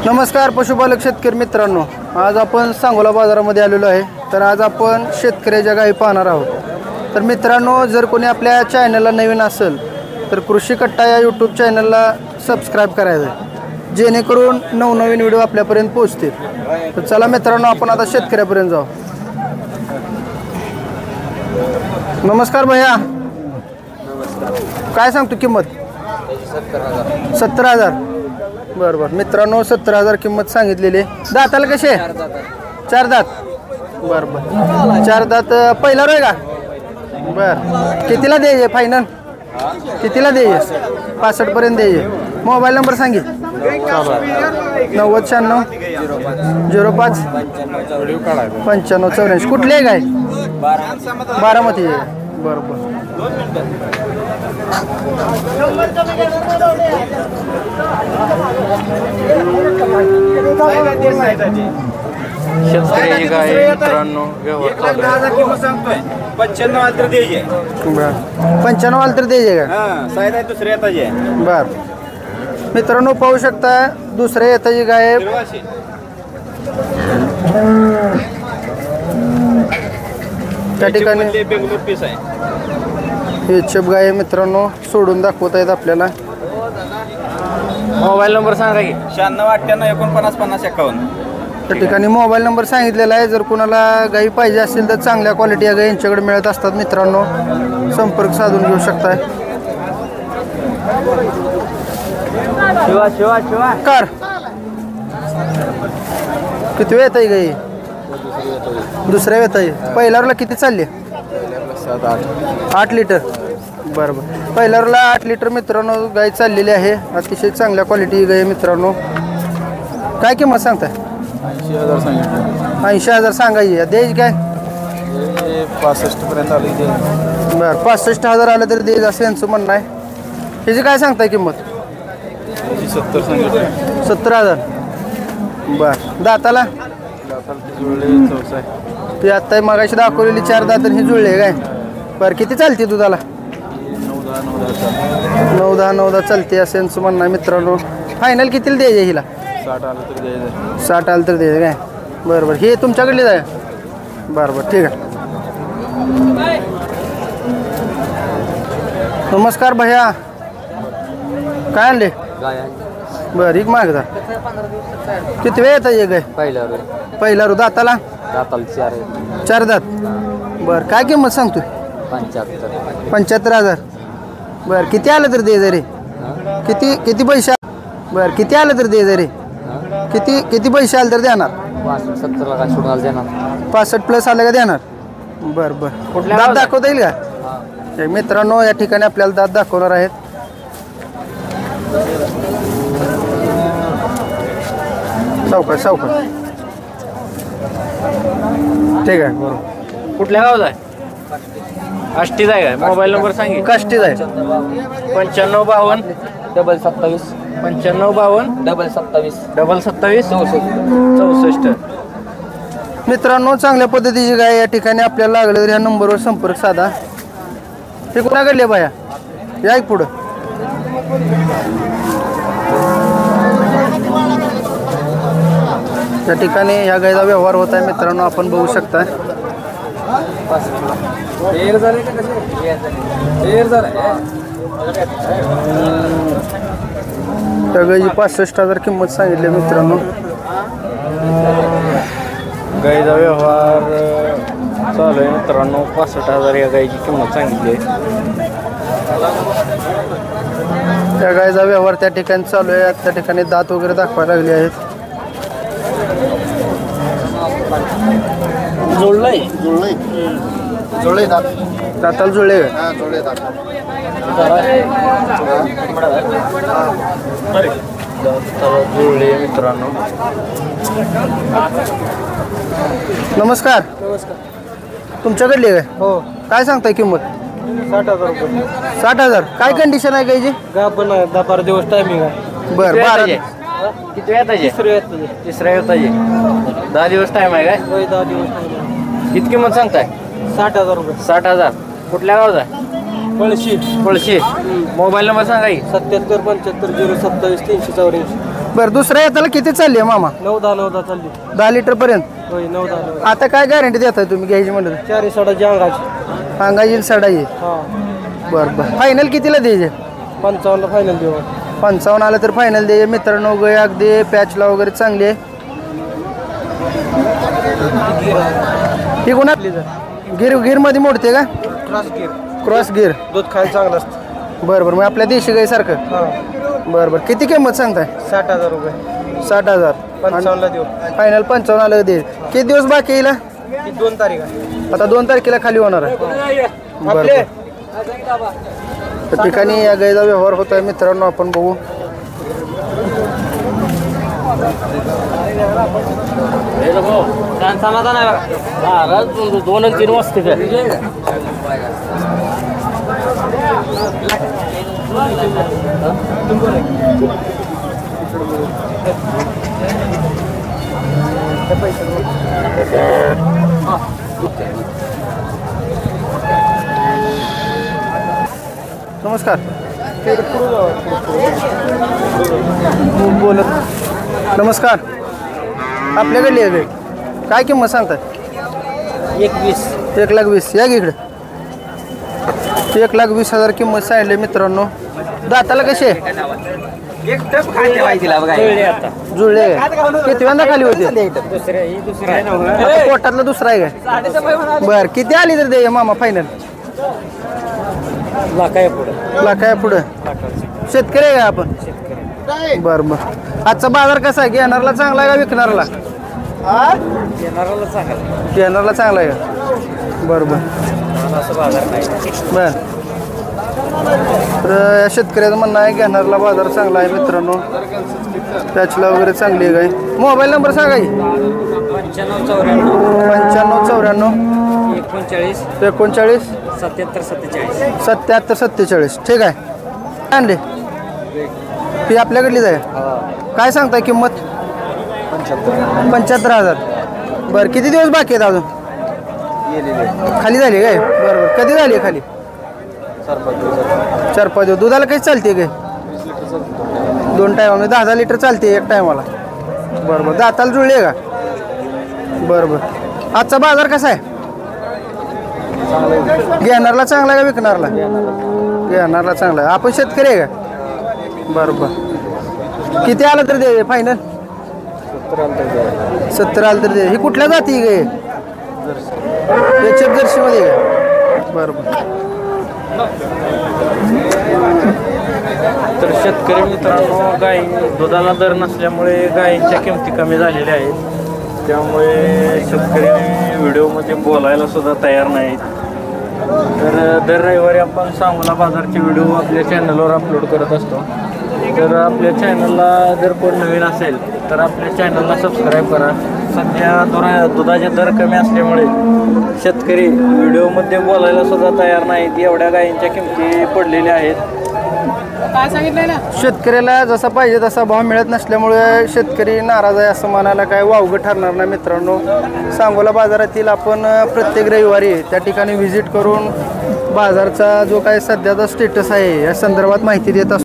नमस्कार पशुपालक शेतकरी मित्रांनो, आज आपण सांगोला बाजारामध्ये आलेलो आहे। तर आज आपण शेतकऱ्याच्या गायी पाहणार आहोत। तर मित्रांनो, जर कोणी आपल्या चॅनलला नवीन असेल तर कृषी कट्टा या यूट्यूब चॅनलला सबस्क्राईब करायचं, जेणेकरून नवनवीन व्हिडिओ आपल्यापर्यंत पोहोचतील। तर चला मित्रांनो, आपण आता शेतकऱ्यापर्यंत जाऊ। नमस्कार भैया, काय सांगतो किंमत? 70,000। बरं बरं मित्रांनो, 70,000 किंमत सांगितलेली। दाताला कसे? 4 दात। बरं बरं 4 दात। पहिला रोय का? बरं, कितीला द्यायचे फायनल? कितीला द्यायचे? 65 पर्यंत द्यायचे। मोबाईल नंबर सांगित। 9096 05 95 84। कुठले आहे काय? बारामती आहे। बरं बरं शेतकरी गाय मित्रांनो व्यवहार 95 आलं तर द्यायचे। बरं 95 आलं तर द्यायचे का? हां, साईड आहे दुसऱ्या येताचे। बरं मित्रांनो, पाहू शकता दुसऱ्या येताची गाय आहे। त्या ठिकाणी बेंगलोर पीस आहे। हे चप गाय मित्रांनो सोडून दाखवत आहेत आपल्याला। मोबाईल नंबर सांगा की? 96 98 49 50 51। त्या ठिकाणी मोबाईल नंबर सांगितलेला आहे। जर कोणाला गाई पाहिजे असेल तर चांगल्या क्वालिटी या गाई यांच्याकडे मिळत असतात मित्रांनो, संपर्क साधून घेऊ शकताय। शिवा कार किती वेळ येत गाई? दुसऱ्या वेळ आहे। पहिल्यावरला किती चालली? 8 लिटर। बरं बरं, पहिल्यावरला 8 लिटर मित्रांनो गाय चाललेली आहे। अतिशय चांगल्या क्वालिटी गाय मित्रांनो। काय किंमत सांगताय? 80,000 सांगितलं। 80,000 सांगायची। द्यायची काय? 65 पर्यंत आली ते। बरं 65,000 आलं तरी द्यायचं असं यांचं म्हणणं आहे। ह्याची काय सांगताय किंमत? 70 सांगितलं। 70,000। बरं दाताला? ती आत्ता मागाशी दाखवलेली 4 दात ही जुळले काय? बरं किती चालते दुधाला? 9-10 चालते असं यांचं म्हणणं आहे मित्रांनो। फायनल कितीला द्यायचे हिला? 60 आलं तर द्यायचं। 60 आलं तर द्यायचं काय? बरं बरं, हे तुमच्याकडलीच आहे? बरं बरं ठीक आहे। नमस्कार भैया, काय आणले? बरं एक माग जा। किती वेळ येतं गाय? पहिला रू। दाताला? 4 दात। बरं काय किंमत सांगतो? 75,000। बरं किती आलं तर दे जरे? किती पैसे? बरं किती आलं तर दे जरे? किती पैसे आले तर देणार? 65 प्लस आलं का देणार? बरं बरं, दात दाखवता येईल का? मित्रांनो या ठिकाणी आपल्याला दात दाखवणार आहेत। सावकाश ठीक आहे। बरोबर, कुठल्या गावात आहे? आष्टीच आहे का? मोबाईल नंबर सांगी? काष्टीच आहे। 95 52 27 95 52 27 64। मित्रांनो चांगल्या पद्धतीची गाय या ठिकाणी आपल्याला लागलं तर ह्या नंबरवर संपर्क साधा। ते कोणाकडले बाया? या एक पुढं। त्या ठिकाणी ह्या गायचा व्यवहार होत आहे मित्रांनो, आपण बघू शकता। त्या गायची 65,000 किंमत सांगितली मित्रांनो। गाईचा व्यवहार चालू आहे मित्रांनो। 65,000 या गाईची किंमत सांगितली आहे। त्या गायचा व्यवहार त्या ठिकाणी चालू आहे। त्या ठिकाणी दात वगैरे दाखवायला लागले आहेत। जुळले दात। दाताला जुळले का? हां, जुळले दात। जुळले मित्रांनो। नमस्कार, तुमच्याकडली काय? हो। काय सांगताय किंमत? 60,000 रुपये। 60,000। काय कंडिशन आहे गायची? पण 10-12 दिवस टायमिंग आहे। बरं 12 किती वेळ येताचे? तिसऱ्या येताचे। 10 दिवस टाइम आहे काय? 10 दिवस। किती किंमत सांगताय? 60,000 रुपये। 60,000। कुठल्या गावात आहे? पळशी। मोबाईल नंबर सांगा की? 77 75 027 384। बरं दुसऱ्या येताला किती चालली आहे मामा? 9-10 चालली. 10 लिटर पर्यंत. होय 9-10. आता काय गॅरंटी देताय तुम्ही घ्यायची म्हणलं तर? 4 साडाची अंगाची. अंगाची सडा येईल. हां बरं बरं फायनल कितीला द्यायचे? 55 फायनल देऊ. 55 आलं तर फायनल द्यायचे मित्रांनो. गाय अगदी पॅचला वगैरे चांगली आहे. ही कोणा गिरमध्ये मोडते का? क्रॉस गिर. क्रॉस गिर. दूध खायला चांगलं असतं. बरं बरं मग आपल्या देशी गाईसारखं. हां बरं बरं किती किंमत सांगताय? 60,000 रुपये. 60,000. 55ला देऊ. फायनल 55 आलं दे. किती दिवस बाकी येईल? ही 2 तारीख आहे. आता 2 तारखेला खाली होणार आहे. बरं आपले बरं. त्या ठिकाणी या गाईचा व्यवहार होत आहे मित्रांनो. आपण बघू. समाधान आहे. 2 आणि 3 वाजते काय? नमस्कार. बोलत नमस्कार. आपल्याकडली आहे गाई. काय किंमत सांगताय? 21. 1,20,000. या की इकडे. 1,20,000 किंमत सांगितली मित्रांनो. दाताला कसे जुळले किती वेळा खाली होते? आता पोटातला दुसरा आहे काय? बर किती आली तर दे मामा फायनल? लाखाया पुढं. शेतकरी आहे का आपण? बर बर. आजचा बाजार कसा आहे? घेणारला चांगला आहे का विकणारला? घेणारला चांगला आहे का? बर बर बर. तर शेतकऱ्याचं म्हणणं आहे घेणारला बाजार चांगला आहे मित्रांनो. त्याचला वगैरे चांगली आहे गाय. मोबाईल नंबर सांगा की. 9594 39 77 47. ठीक आहे. आणले ती आपल्याकडलीच आहे. काय सांगताय किंमत? 75,000. बरं किती दिवस बाकी आहेत अजून? खाली झाली काय? बरं बरं. कधी झाली खाली? 4-5 दिवस. दुधाला काही चालते काय? 2 टायमाला 10 लिटर चालते एक टायमाला. बरं बरं. दाताला जुळले का? बरं बरं. आजचा बाजार कसा आहे? घेणारला चांगला आहे का विकणारला? घेणारला चांगला आहे. आपण शेतकरी आहे का? बरं बरं. किती आलं तर दे फायनल? 70 आलं तर दे. ही कुठल्या जाती गे? HF जर्सीमध्ये का? बरं बरं. तर शेतकरी मित्रांनो गाई दुधाला दर नसल्यामुळे गायींच्या किमती कमी झालेल्या आहेत. त्यामुळे शेतकरी व्हिडिओमध्ये बोलायला सुद्धा तयार नाहीत. तर दर रविवारी आपण सांगोला बाजारचे व्हिडिओ आपल्या चॅनलवर अपलोड करत असतो. तर आपल्या चॅनलला जर कोण नवीन असेल तर आपल्या चॅनलला सबस्क्राईब करा. सध्या दुधाचे दर कमी असल्यामुळे शेतकरी व्हिडिओमध्ये बोलायला सुद्धा तयार नाहीत. एवढ्या गायींच्या किमती पडलेल्या आहेत. काय सांगितलंय ना? शेतकऱ्याला जसा पाहिजे तसा भाव मिळत नसल्यामुळे शेतकरी नाराज आहे असं म्हणायला काय वावगं ठरणार नाही मित्रांनो. सांगोला बाजारातील आपण प्रत्येक रविवारी त्या ठिकाणी व्हिजिट करून बाजारचा जो काही सध्याचा स्टेटस आहे या संदर्भात माहिती देत असतो.